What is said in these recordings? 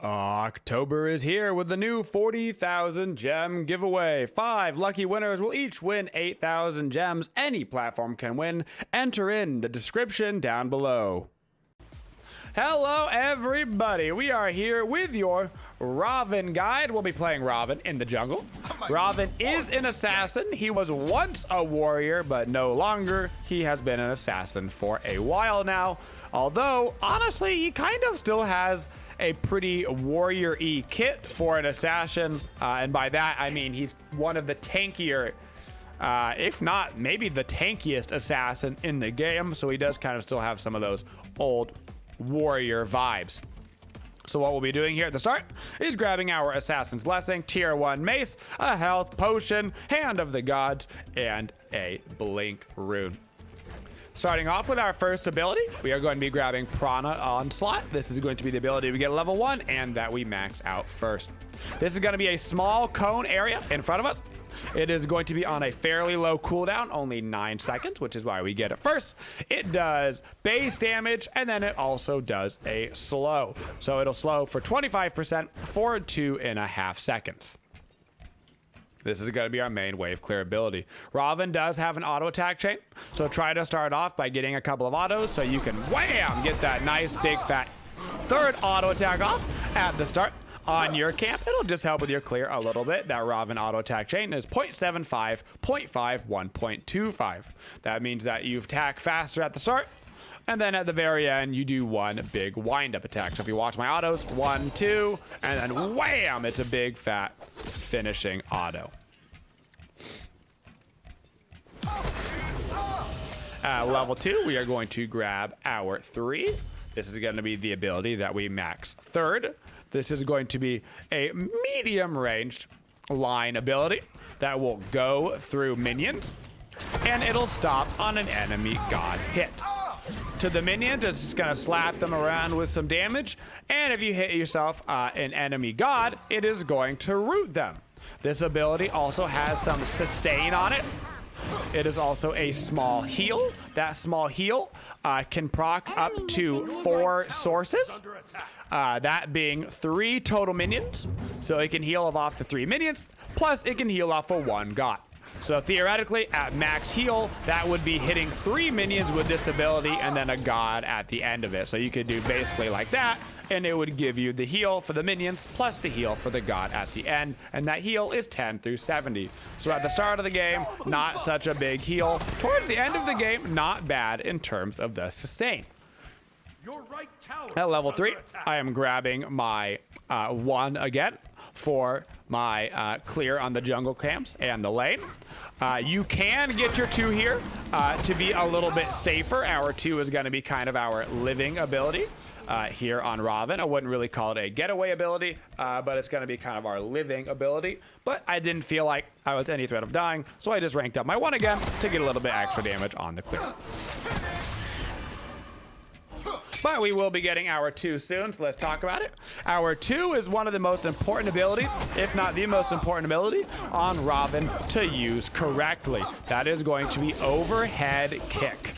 October is here with the new 40,000 gem giveaway. 5 lucky winners will each win 8,000 gems. Any platform can win. Enter in the description down below. Hello everybody, we are here with your Ravana guide. We'll be playing Ravana in the jungle. Ravana is an assassin. He was once a warrior, but no longer. He has been an assassin for a while now. Although, honestly, he kind of still has a pretty warrior-y kit for an assassin. And by that, I mean he's one of the tankier, if not maybe the tankiest assassin in the game. So he does kind of still have some of those old warrior vibes. So what we'll be doing here at the start is grabbing our Assassin's Blessing, tier 1 mace, a health potion, Hand of the Gods, and a blink rune. Starting off with our first ability, we are going to be grabbing Prana Onslaught. This is going to be the ability we get at level 1 and that we max out first. This is going to be a small cone area in front of us. It is going to be on a fairly low cooldown, only 9 seconds, which is why we get it first. It does base damage, and then it also does a slow. So it'll slow for 25% for 2.5 seconds. This is going to be our main wave clear ability. Ravana does have an auto attack chain, so try to start off by getting a couple of autos so you can wham, get that nice big fat third auto attack off at the start on your camp. It'll just help with your clear a little bit. That Ravana auto attack chain is 0.75, 0.5, 1.25. That means that you attack faster at the start, and then at the very end, you do one big wind-up attack. So if you watch my autos, 1, 2, and then wham, it's a big fat finishing auto. At level 2, we are going to grab our 3. This is going to be the ability that we max third. This is going to be a medium-ranged line ability that will go through minions, and it'll stop on an enemy god hit. To the minions, it's just gonna slap them around with some damage, and if you hit yourself an enemy god, it is going to root them. This ability also has some sustain on it. It is also a small heal. That small heal can proc up to 4 sources, that being 3 total minions. So it can heal off the 3 minions, plus it can heal off of 1 god. So theoretically, at max heal, that would be hitting 3 minions with this ability and then a god at the end of it. So you could do basically like that, and it would give you the heal for the minions plus the heal for the god at the end. And that heal is 10 through 70. So at the start of the game, not such a big heal. Towards the end of the game, not bad in terms of the sustain. At level 3, I am grabbing my 1 again for my clear on the jungle camps and the lane. You can get your 2 here to be a little bit safer. Our 2 is going to be kind of our living ability here on Ravana. I wouldn't really call it a getaway ability, but it's going to be kind of our living ability. But I didn't feel like I was any threat of dying, so I just ranked up my 1 again to get a little bit extra damage on the clear. But we will be getting our 2 soon, so let's talk about it. Our 2 is one of the most important abilities, if not the most important ability, on Ravana to use correctly. That is going to be overhead kick.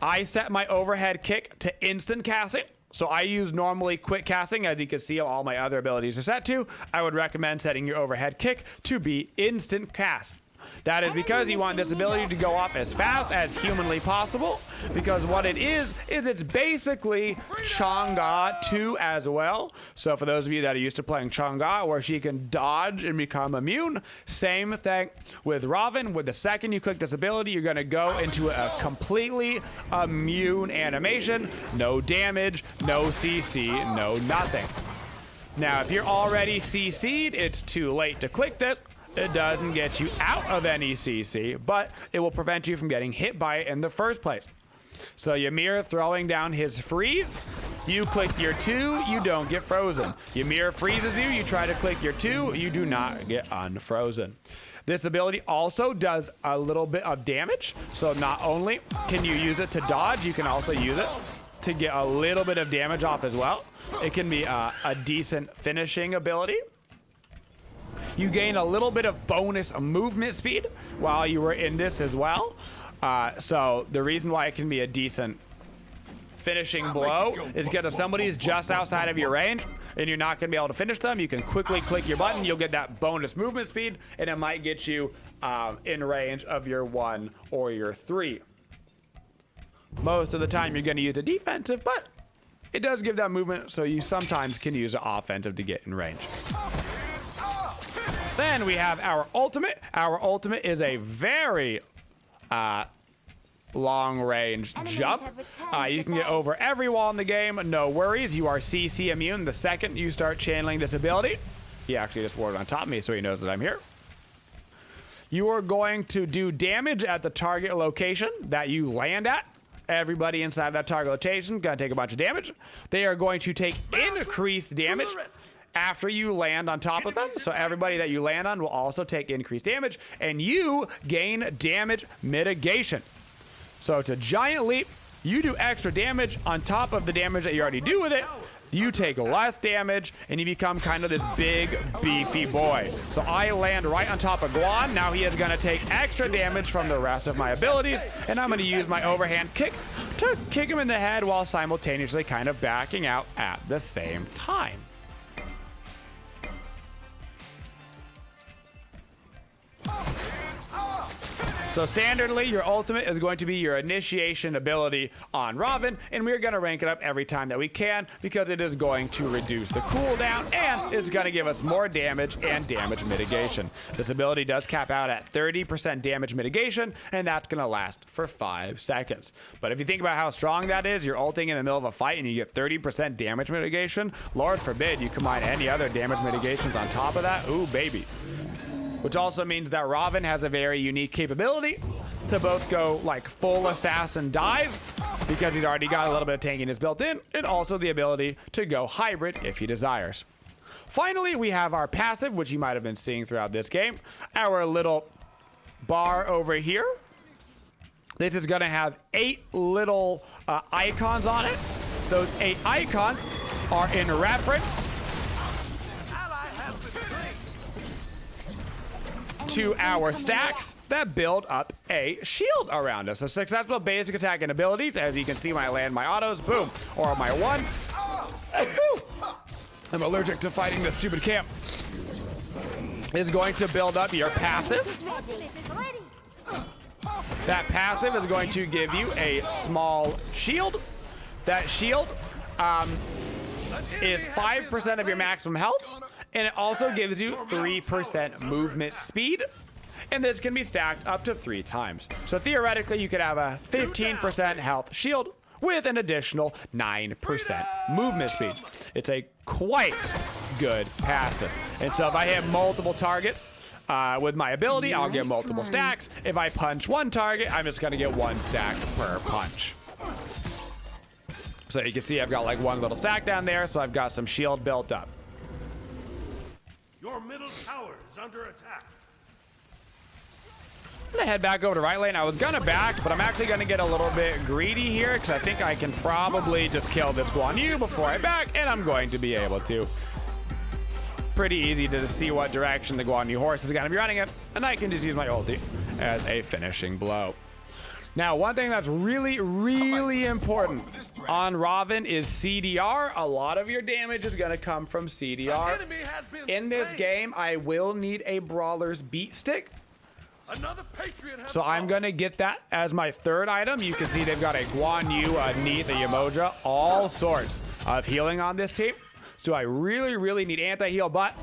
I set my overhead kick to instant casting. So I use normally quick casting, as you can see all my other abilities are set to. I would recommend setting your overhead kick to be instant cast. That is because you want this ability to go off as fast as humanly possible, because what it is it's basically Chang'e 2 as well. So for those of you that are used to playing Chang'e, where she can dodge and become immune, same thing with Ravana. With the second you click this ability, you're going to go into a completely immune animation. No damage, no CC, no nothing. Now, if you're already CC'd, it's too late to click this. It doesn't get you out of any CC, but it will prevent you from getting hit by it in the first place. So Ymir throwing down his freeze, you click your 2, you don't get frozen. Ymir freezes you, you try to click your 2, you do not get unfrozen. This ability also does a little bit of damage. So not only can you use it to dodge, you can also use it to get a little bit of damage off as well. It can be a decent finishing ability. You gain a little bit of bonus movement speed while you were in this as well. So the reason why it can be a decent finishing blow is because if somebody's just outside of your range and you're not going to be able to finish them, you can quickly click your button. You'll get that bonus movement speed, and it might get you in range of your 1 or your 3. Most of the time, you're going to use the defensive, but it does give that movement, so you sometimes can use the offensive to get in range. Then we have our ultimate. Our ultimate is a very long-range jump. You can get over every wall in the game, no worries. You are CC immune the second you start channeling this ability. He actually just warded on top of me, so he knows that I'm here. You are going to do damage at the target location that you land at. Everybody inside that target location gonna take a bunch of damage. They are going to take increased damage after you land on top of them. So everybody that you land on will also take increased damage, and you gain damage mitigation. So it's a giant leap. You do extra damage on top of the damage that you already do with it. You take less damage, and you become kind of this big, beefy boy. So I land right on top of Guan. Now he is going to take extra damage from the rest of my abilities, and I'm going to use my overhand kick to kick him in the head while simultaneously kind of backing out at the same time. So standardly, your ultimate is going to be your initiation ability on Ravana, and we're going to rank it up every time that we can because it is going to reduce the cooldown, and it's going to give us more damage and damage mitigation. This ability does cap out at 30% damage mitigation, and that's going to last for 5 seconds. But if you think about how strong that is, you're ulting in the middle of a fight and you get 30% damage mitigation. Lord forbid you combine any other damage mitigations on top of that. Ooh, baby. Which also means that Ravana has a very unique capability to both go like full assassin dive, because he's already got a little bit of tankiness built in, and also the ability to go hybrid if he desires. Finally, we have our passive, which you might have been seeing throughout this game. Our little bar over here. This is going to have 8 little icons on it. Those 8 icons are in reference to our stacks that build up a shield around us. So successful basic attack and abilities, as you can see when I land my autos, boom, or my 1. I'm allergic to fighting this stupid camp. Is going to build up your passive. That passive is going to give you a small shield. That shield is 5% of your maximum health. And it also gives you 3% movement speed. And this can be stacked up to 3 times. So theoretically, you could have a 15% health shield with an additional 9% movement speed. It's a quite good passive. And so if I hit multiple targets with my ability, I'll get multiple stacks. If I punch 1 target, I'm just going to get 1 stack per punch. So you can see I've got like 1 little stack down there. So I've got some shield built up. Your middle tower is under attack. I'm gonna head back over to right lane. I was gonna back, but I'm actually gonna get a little bit greedy here because I think I can probably just kill this Guan Yu before I back, and I'm going to be able to. Pretty easy to see what direction the Guan Yu horse is gonna be running it, and I can just use my ulti as a finishing blow. Now, one thing that's really, really important on Ravana is CDR. A lot of your damage is going to come from CDR. In this game, I will need a Brawler's Beat Stick. So I'm going to get that as my 3rd item. You can see they've got a Guan Yu, a Neith, a Yamoja, all sorts of healing on this team. So I really, really need anti-heal, but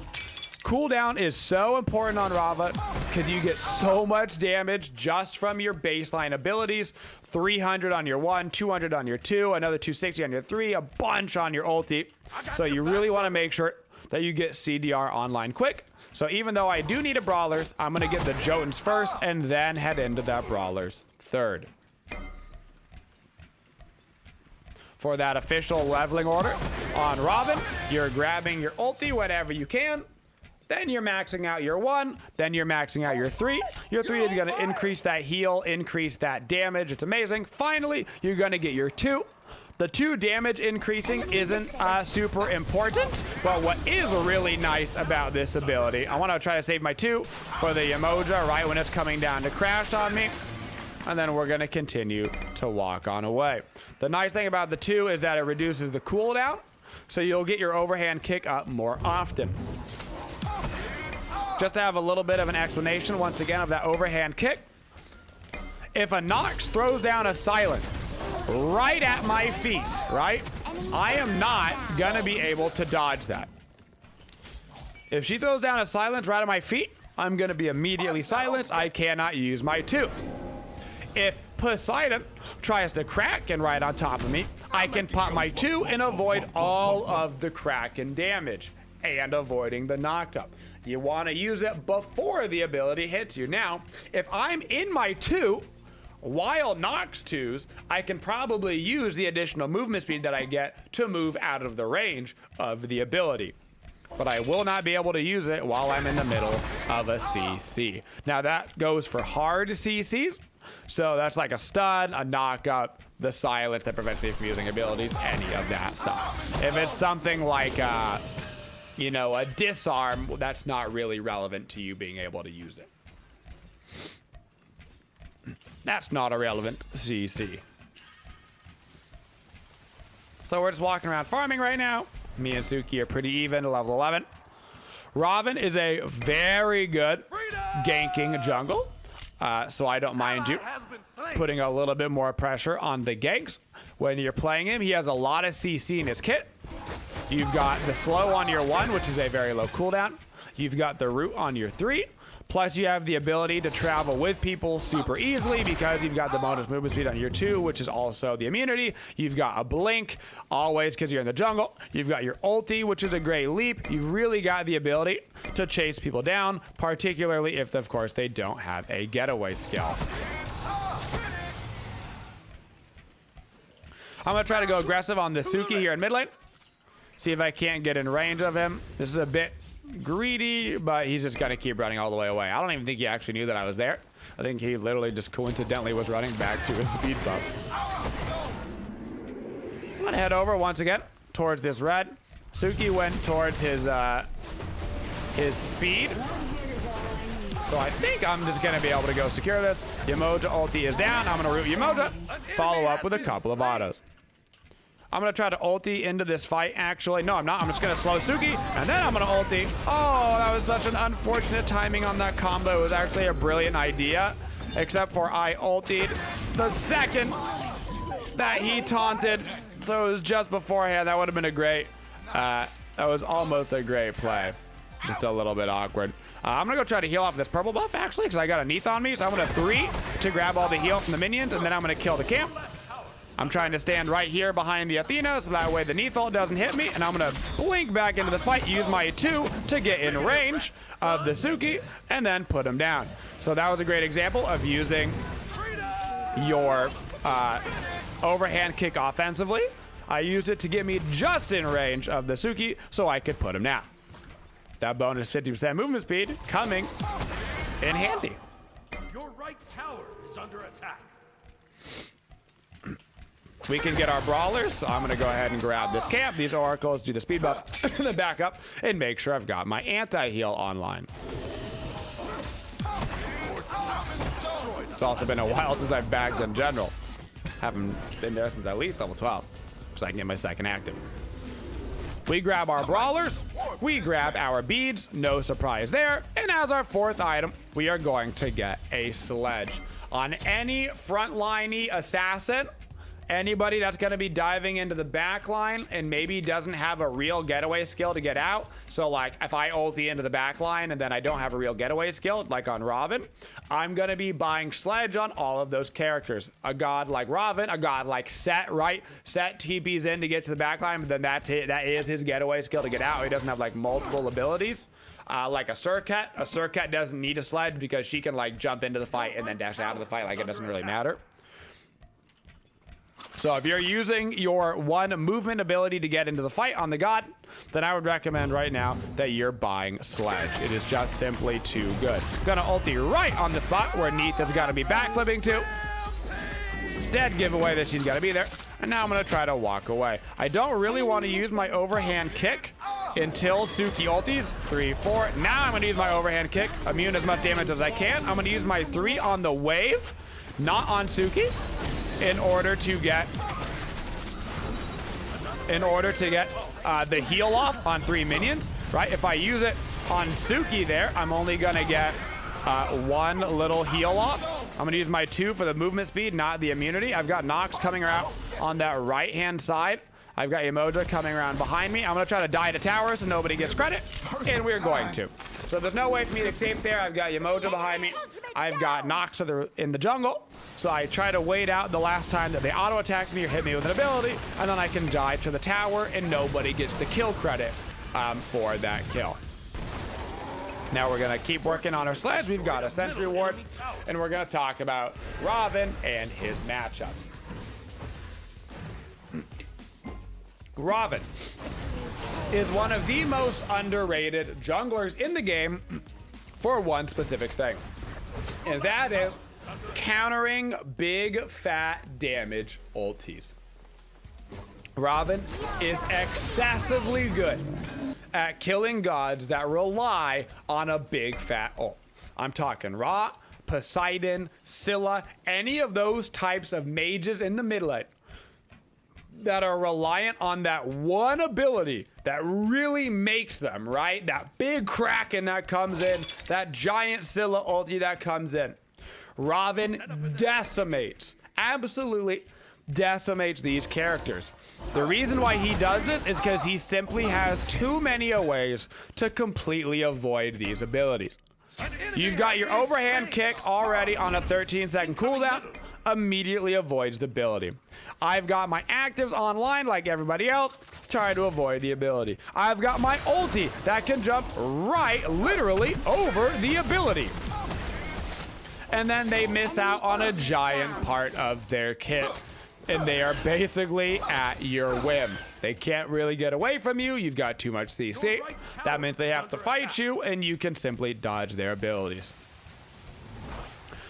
cooldown is so important on Ravana because you get so much damage just from your baseline abilities. 300 on your 1, 200 on your 2, another 260 on your 3, a bunch on your ulti. So you really want to make sure that you get CDR online quick. So even though I do need a Brawlers, I'm going to get the Jotuns first and then head into that Brawlers 3rd. For that official leveling order on Ravana, you're grabbing your ulti whenever you can. Then you're maxing out your 1. Then you're maxing out your 3. Your 3 is going to increase that heal, increase that damage. It's amazing. Finally, you're going to get your 2. The 2 damage increasing isn't super important, but what is really nice about this ability, I want to try to save my 2 for the Yamoja right when it's coming down to crash on me. And then we're going to continue to walk on away. The nice thing about the 2 is that it reduces the cooldown, so you'll get your overhand kick up more often. Just to have a little bit of an explanation once again of that overhand kick. If a Nox throws down a silence right at my feet, right, I am not gonna be able to dodge that. If she throws down a silence right at my feet, I'm gonna be immediately silenced. I cannot use my 2. If Poseidon tries to Kraken right on top of me, I can pop my 2 and avoid all of the Kraken damage and avoiding the knockup. You want to use it before the ability hits you. Now, if I'm in my 2, while Nox 2s, I can probably use the additional movement speed that I get to move out of the range of the ability. But I will not be able to use it while I'm in the middle of a CC. Now that goes for hard CCs. So that's like a stun, a knockup, the silence that prevents me from using abilities, any of that stuff. If it's something like, you know, a disarm, that's not really relevant to you being able to use it. That's not a relevant CC. So we're just walking around farming right now. Me and Suki are pretty even to level 11. Ravana is a very good ganking jungle. So I don't mind you putting a little bit more pressure on the ganks. When you're playing him, he has a lot of CC in his kit. You've got the slow on your 1, which is a very low cooldown. You've got the root on your 3. Plus you have the ability to travel with people super easily because you've got the bonus movement speed on your 2, which is also the immunity. You've got a blink, always because you're in the jungle. You've got your ulti, which is a great leap. You've really got the ability to chase people down, particularly if, of course, they don't have a getaway skill. I'm going to try to go aggressive on the Suki here in mid lane. See if I can't get in range of him. This is a bit greedy, but he's just gonna keep running all the way away. I don't even think he actually knew that I was there. I think he literally just coincidentally was running back to his speed buff. I'm gonna head over once again towards this red. Suki went towards his speed. So I think I'm just gonna be able to go secure this. Yamoja ulti is down. I'm gonna root Yamoja, follow up with a couple of autos. I'm gonna try to ulti into this fight, actually. No, I'm not. I'm just gonna slow Suki, and then I'm gonna ulti. Oh, that was such an unfortunate timing on that combo. It was actually a brilliant idea, except for I ultied the second that he taunted. So it was just beforehand. That would have been a great, that was almost a great play. Just a little bit awkward. I'm gonna go try to heal off this purple buff, actually, because I got a Neath on me. So I'm gonna 3 to grab all the heal from the minions, and then I'm gonna kill the camp. I'm trying to stand right here behind the Athena so that way the Neath ult doesn't hit me, and I'm gonna blink back into the fight, use my 2 to get in range of the Suki, and then put him down. So that was a great example of using your overhand kick offensively. I used it to get me just in range of the Suki so I could put him down. That bonus 50% movement speed coming in handy. Your right tower is under attack. We can get our brawlers, so I'm gonna go ahead and grab this camp, these oracles, do the speed buff, and then back up and make sure I've got my anti-heal online. It's also been a while since I've bagged in general. Haven't been there since at least level 12, so I can get my second active. We grab our brawlers, we grab our beads, no surprise there, and as our 4th item, we are going to get a sledge. On any frontline-y assassin, anybody that's going to be diving into the back line and maybe doesn't have a real getaway skill to get out. So like if I ulti into the back line and then I don't have a real getaway skill, like on Ravana, I'm going to be buying sledge on all of those characters. A god like Ravana, a god like Set, right? Set TPs in to get to the back line, but then that's it. That is his getaway skill to get out. He doesn't have like multiple abilities. Like a Surcat doesn't need a sledge because she can like jump into the fight and then dash out of the fight. Like it doesn't really matter. So if you're using your 1 movement ability to get into the fight on the god, then I would recommend right now that you're buying Sledge. It is just simply too good. Gonna ulti right on the spot where Neath is gonna be backflipping to. Dead giveaway that she's gotta be there. And now I'm gonna try to walk away. I don't really want to use my overhand kick until Suki ultis. 3, 4. Now I'm gonna use my overhand kick. Immune as much damage as I can. I'm gonna use my 3 on the wave, not on Suki, in order to get in order to get the heal off on 3 minions, right? If I use it on Suki there, I'm only gonna get 1 little heal off. I'm gonna use my 2 for the movement speed, not the immunity. I've got Nox coming around on that right-hand side. I've got Umoja coming around behind me. I'm gonna try to die to tower so nobody gets credit, and we're going to. So there's no way for me to escape there. I've got Umoja behind me. I've got Nox in the jungle. So I try to wait out the last time that they auto attacks me or hit me with an ability, and then I can dive to the tower and nobody gets the kill credit for that kill. Now we're gonna keep working on our sledge. We've got a Sentry Ward, and we're gonna talk about Ravana and his matchups. Ravana is one of the most underrated junglers in the game for one specific thing, and that is countering big fat damage ultis. Ravana is excessively good at killing gods that rely on a big fat ult. I'm talking Ra, Poseidon, Scylla, any of those types of mages in the mid lane that are reliant on that one ability that really makes them, right? That big Kraken that comes in, that giant Scylla ulti that comes in. Ravana decimates, absolutely decimates these characters. The reason why he does this is because he simply has too many ways to completely avoid these abilities. You've got your overhand kick already on a 13-second cooldown, immediately avoids the ability. I've got my actives online like everybody else, trying to avoid the ability. I've got my ulti that can jump right, literally, over the ability. And then they miss out on a giant part of their kit, and they are basically at your whim. They can't really get away from you. You've got too much CC. That means they have to fight you, and you can simply dodge their abilities.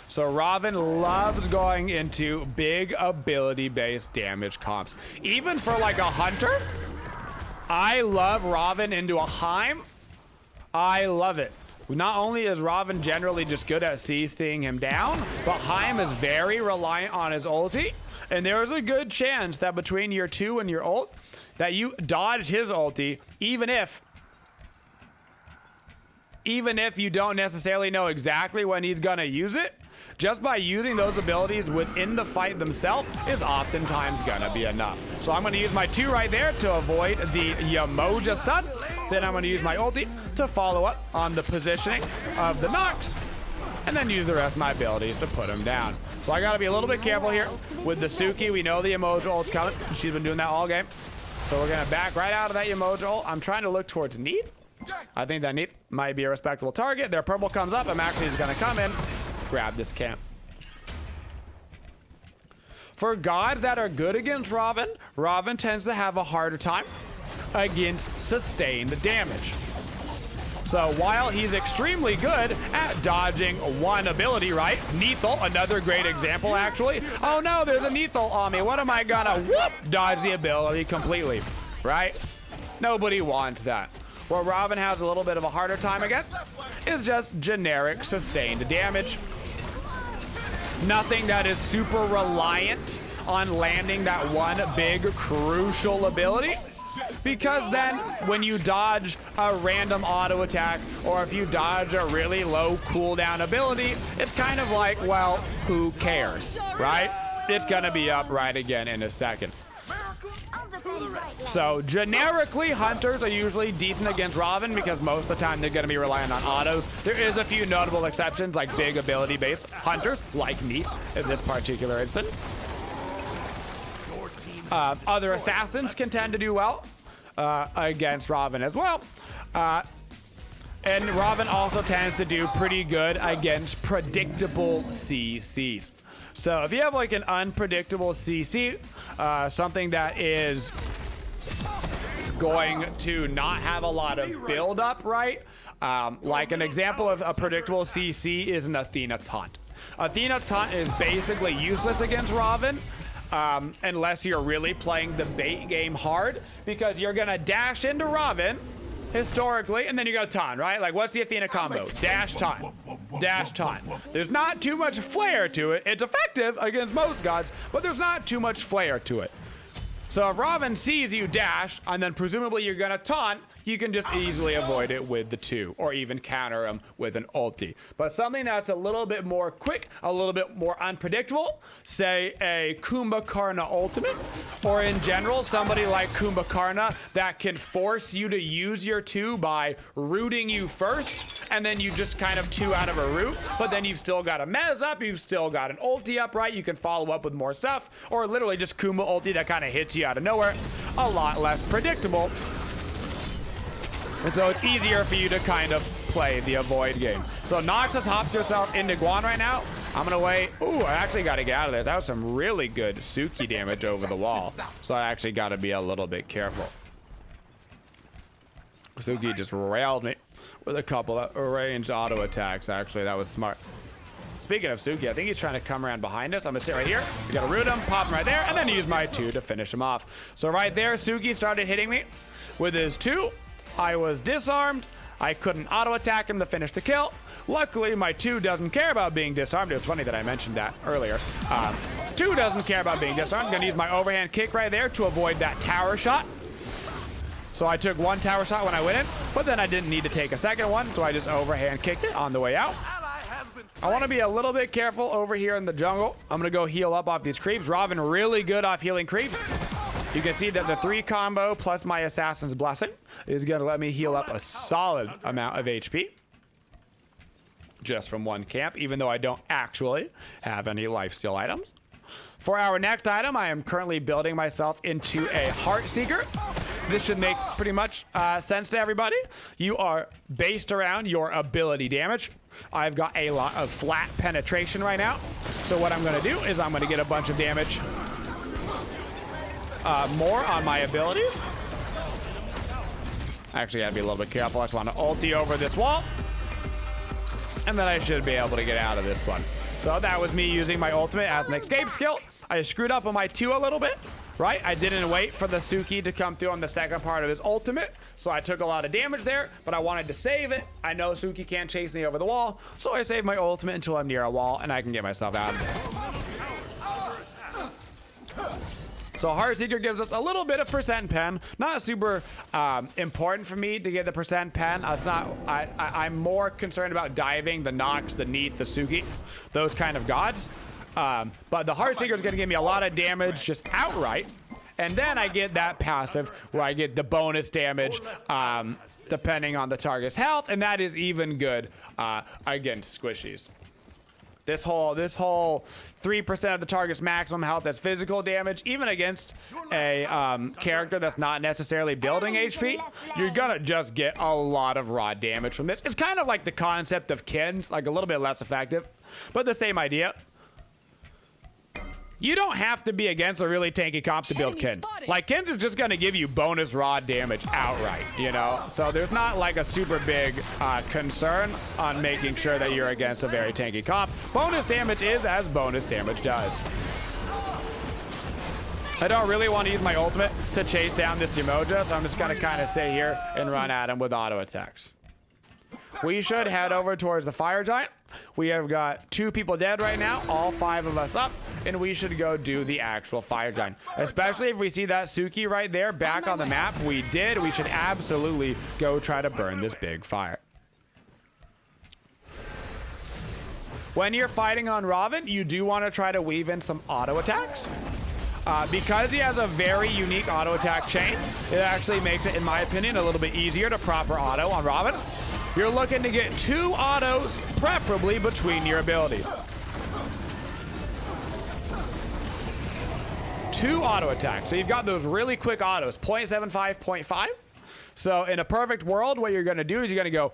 So Ravana loves going into big ability-based damage comps. Even for like a hunter, I love Ravana into a Heim. I love it. Not only is Ravana generally just good at CCing him down, but Heim is very reliant on his ulti. And there's a good chance that between your 2 and your ult, that you dodge his ulti, even if you don't necessarily know exactly when he's gonna use it. Just by using those abilities within the fight themselves is oftentimes gonna be enough. So I'm gonna use my 2 right there to avoid the Umoja stun. Then I'm gonna use my ulti to follow up on the positioning of the Nox, and then use the rest of my abilities to put him down. So I gotta be a little bit careful here with the Suki. We know the Umoja ult's coming. She's been doing that all game. So we're gonna back right out of that Umoja ult. I'm trying to look towards Neith. I think that Neith might be a respectable target. Their purple comes up. I'm actually just gonna come in, grab this camp. For gods that are good against Ravana tends to have a harder time against sustained damage. So while he's extremely good at dodging one ability, right? Neithel, another great example actually. Oh no, there's a Neithel on me. What am I gonna dodge the ability completely, right? Nobody wants that. What Ravana has a little bit of a harder time against is just generic sustained damage. Nothing that is super reliant on landing that one big crucial ability. Because then when you dodge a random auto attack, or if you dodge a really low cooldown ability, it's kind of like, well, who cares, right? It's gonna be up right again in a second. So generically, hunters are usually decent against Ravana because most of the time they're going to be relying on autos. There is a few notable exceptions, like big ability-based hunters, like Neith in this particular instance. Other assassins can tend to do well against Ravana as well. And Ravana also tends to do pretty good against predictable CCs. So if you have like an unpredictable CC, something that is going to not have a lot of build up, right? Like an example of a predictable CC is an Athena taunt. Athena taunt is basically useless against Ravana. Unless you're really playing the bait game hard, because you're gonna dash into Ravana historically, and then you go taunt, right? Like, what's the Athena combo? Dash taunt, dash taunt. There's not too much flair to it. It's effective against most gods, but there's not too much flair to it. So if Ravana sees you dash, and then presumably you're gonna taunt, you can just easily avoid it with the 2, or even counter him with an ulti. But something that's a little bit more quick, a little bit more unpredictable, say a Kumbhakarna ultimate, or in general, somebody like Kumbhakarna that can force you to use your 2 by rooting you first, and then you just kind of 2 out of a root, but then you've still got a mez up, you've still got an ulti up, right? You can follow up with more stuff, or literally just Kumba ulti that kind of hits you out of nowhere. A lot less predictable. And so it's easier for you to kind of play the avoid game. So Nox has hopped yourself into Guan right now. I'm gonna wait. Ooh, I actually gotta get out of this. That was some really good Suki damage over the wall. So I actually gotta be a little bit careful. Suki just railed me with a couple of ranged auto attacks, actually. That was smart. Speaking of Suki, I think he's trying to come around behind us. I'm gonna sit right here. We gotta root him, pop him right there, and then use my 2 to finish him off. So right there, Suki started hitting me with his 2. I was disarmed. I couldn't auto attack him to finish the kill. Luckily, my 2 doesn't care about being disarmed. It was funny that I mentioned that earlier. 2 doesn't care about being disarmed. I'm gonna use my overhand kick right there to avoid that tower shot. So I took 1 tower shot when I went in, but then I didn't need to take a second one, so I just overhand kicked it on the way out. I want to be a little bit careful over here in the jungle. I'm gonna go heal up off these creeps. Ravana really good off healing creeps. You can see that the 3 combo plus my Assassin's Blessing is going to let me heal up a solid amount of HP. Just from 1 camp, even though I don't actually have any lifesteal items. For our next item, I am currently building myself into a Heart Seeker. This should make pretty much sense to everybody. You are based around your ability damage. I've got a lot of flat penetration right now. So what I'm going to do is I'm going to get a bunch of damage more on my abilities. Actually, I gotta be a little bit careful. I just want to ulti over this wall. And then I should be able to get out of this one. So that was me using my ultimate as an escape skill. I screwed up on my 2 a little bit, right? I didn't wait for the Suki to come through on the second part of his ultimate. So I took a lot of damage there, but I wanted to save it. I know Suki can't chase me over the wall. So I saved my ultimate until I'm near a wall and I can get myself out of there. So Heartseeker gives us a little bit of percent pen. Not super important for me to get the percent pen. It's not. I'm more concerned about diving the Nox, the Neath, the Suki, those kind of gods. But the Heartseeker is going to give me a lot of damage just outright. And then I get that passive where I get the bonus damage depending on the target's health. And that is even good against squishies. This whole 3% of the target's maximum health as physical damage, even against a character that's not necessarily building HP, you're gonna just get a lot of raw damage from this. It's kind of like the concept of Kins, like a little bit less effective, but the same idea. You don't have to be against a really tanky comp to build Kins. Like, Kins is just gonna give you bonus raw damage outright, you know? So there's not like a super big concern on making sure that you're against a very tanky comp. Bonus damage is as bonus damage does. I don't really want to use my ultimate to chase down this Umoja, so I'm just gonna kind of sit here and run at him with auto attacks. We should head over towards the Fire Giant. We have got 2 people dead right now, all 5 of us up, and we should go do the actual Fire Giant. Especially if we see that Suki right there back on the map. We did. We should absolutely go try to burn this big fire. When you're fighting on Ravana, you do want to try to weave in some auto attacks. Because he has a very unique auto attack chain, it actually makes it, in my opinion, a little bit easier to proper auto on Ravana. You're looking to get 2 autos, preferably between your abilities. 2 auto attacks. So you've got those really quick autos, 0.75, 0.5. So in a perfect world, what you're going to do is you're going to go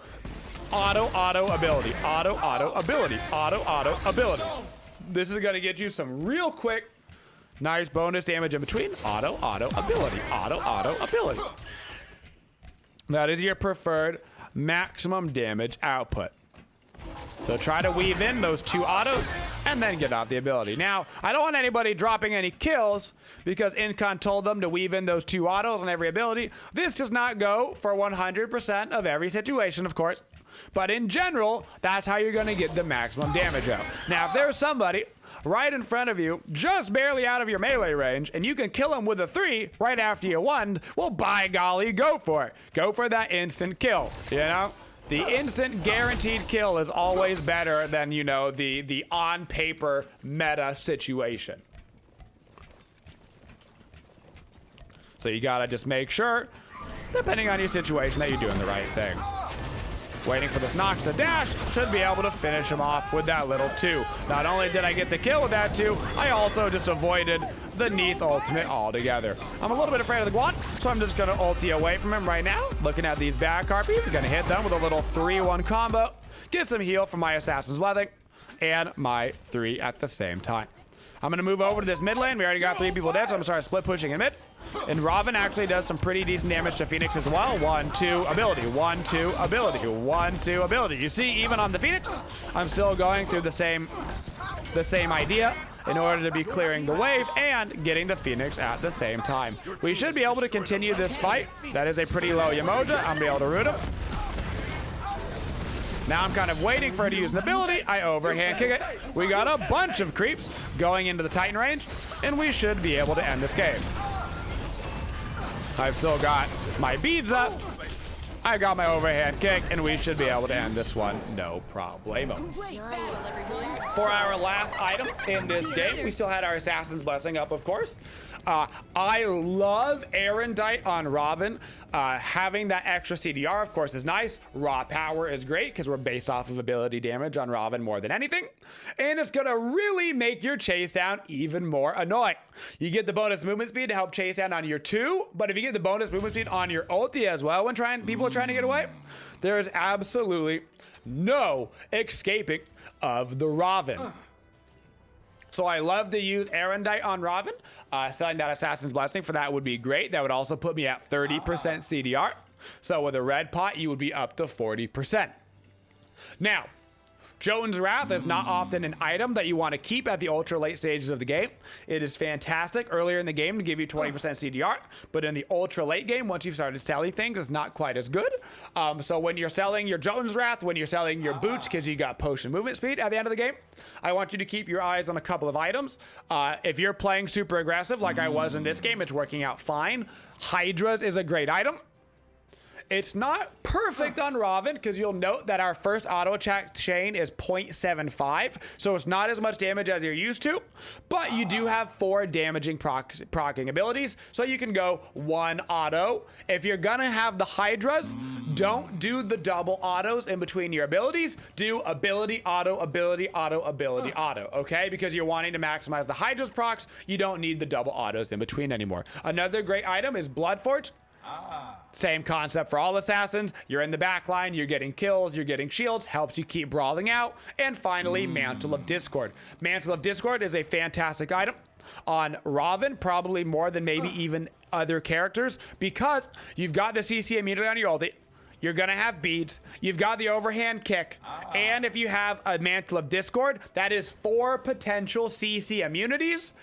auto, auto, ability, auto, auto, ability, auto, auto, ability. This is going to get you some real quick, nice bonus damage in between. Auto, auto, ability, auto, auto, ability. That is your preferred maximum damage output. So try to weave in those 2 autos and then get out the ability. Now, I don't want anybody dropping any kills because Incon told them to weave in those 2 autos on every ability. This does not go for 100% of every situation, of course. But in general, that's how you're going to get the maximum damage out. Now, if there's somebody right in front of you, just barely out of your melee range, and you can kill him with a 3 right after you wand, well, by golly, go for it. Go for that instant kill, you know? The instant guaranteed kill is always better than, you know, the on-paper meta situation. So you gotta just make sure, depending on your situation, that you're doing the right thing. Waiting for this Nox to dash, should be able to finish him off with that little 2. Not only did I get the kill with that 2, I also just avoided the Neath ultimate altogether. I'm a little bit afraid of the Guan, so I'm just gonna ulti away from him right now. Looking at these back harpies, gonna hit them with a little 3-1 combo, get some heal from my Assassin's Blessing, and my 3 at the same time. I'm gonna move over to this mid lane. We already got 3 people dead, so I'm gonna start split pushing in mid. And Ravana actually does some pretty decent damage to Phoenix as well. 1-2 ability, 1-2 ability, 1-2 ability. You see, even on the Phoenix, I'm still going through the same idea in order to be clearing the wave and getting the Phoenix at the same time. We should be able to continue this fight. That is a pretty low Yamoja. I'm gonna be able to root him. Now I'm kind of waiting for her to use an ability. I overhand kick it. We got a bunch of creeps going into the Titan range, and we should be able to end this game. I've still got my beads up. I got my overhand kick, and we should be able to end this one. No problemo. For our last items in this game, we still had our Assassin's Blessing up, of course. I love Erendite on Robin. Having that extra CDR, of course, is nice. Raw power is great because we're based off of ability damage on Robin more than anything. And it's going to really make your chase down even more annoying. You get the bonus movement speed to help chase down on your 2, but if you get the bonus movement speed on your ulti as well when people are trying to get away, there is absolutely no escaping of the Robin. So I love to use Erendite on Robin. Selling that Assassin's Blessing for that would be great. That would also put me at 30% CDR. So with a red pot, you would be up to 40%. Now, Jotun's Wrath is not often an item that you want to keep at the ultra late stages of the game. It is fantastic earlier in the game to give you 20% CDR, but in the ultra late game, once you've started selling things, it's not quite as good. So when you're selling your Jotun's Wrath, when you're selling your boots because you got potion movement speed at the end of the game, I want you to keep your eyes on a couple of items. If you're playing super aggressive like I was in this game, it's working out fine. Hydras is a great item. It's not perfect on Ravana because you'll note that our first auto attack chain is 0.75, so it's not as much damage as you're used to, but you do have 4 damaging proccing abilities, so you can go 1 auto. If you're gonna have the Hydras, don't do the double autos in between your abilities. Do ability, auto, ability, auto, ability, auto, okay? Because you're wanting to maximize the Hydras procs, you don't need the double autos in between anymore. Another great item is Bloodforge. Same concept for all assassins. You're in the back line, you're getting kills, you're getting shields, helps you keep brawling out. And finally, Mantle of Discord. Mantle of Discord is a fantastic item on Ravana, probably more than maybe even other characters, because you've got the CC immunity on your ulti. You're gonna have beads, you've got the overhand kick, and if you have a Mantle of Discord, that is 4 potential CC immunities.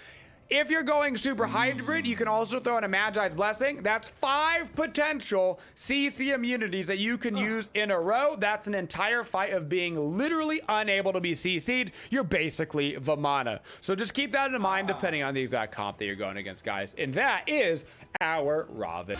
If you're going super hybrid, you can also throw in a Magi's Blessing. That's 5 potential CC immunities that you can use in a row. That's an entire fight of being literally unable to be CC'd. You're basically Vamana. So just keep that in mind depending on the exact comp that you're going against, guys. And that is our Ravana.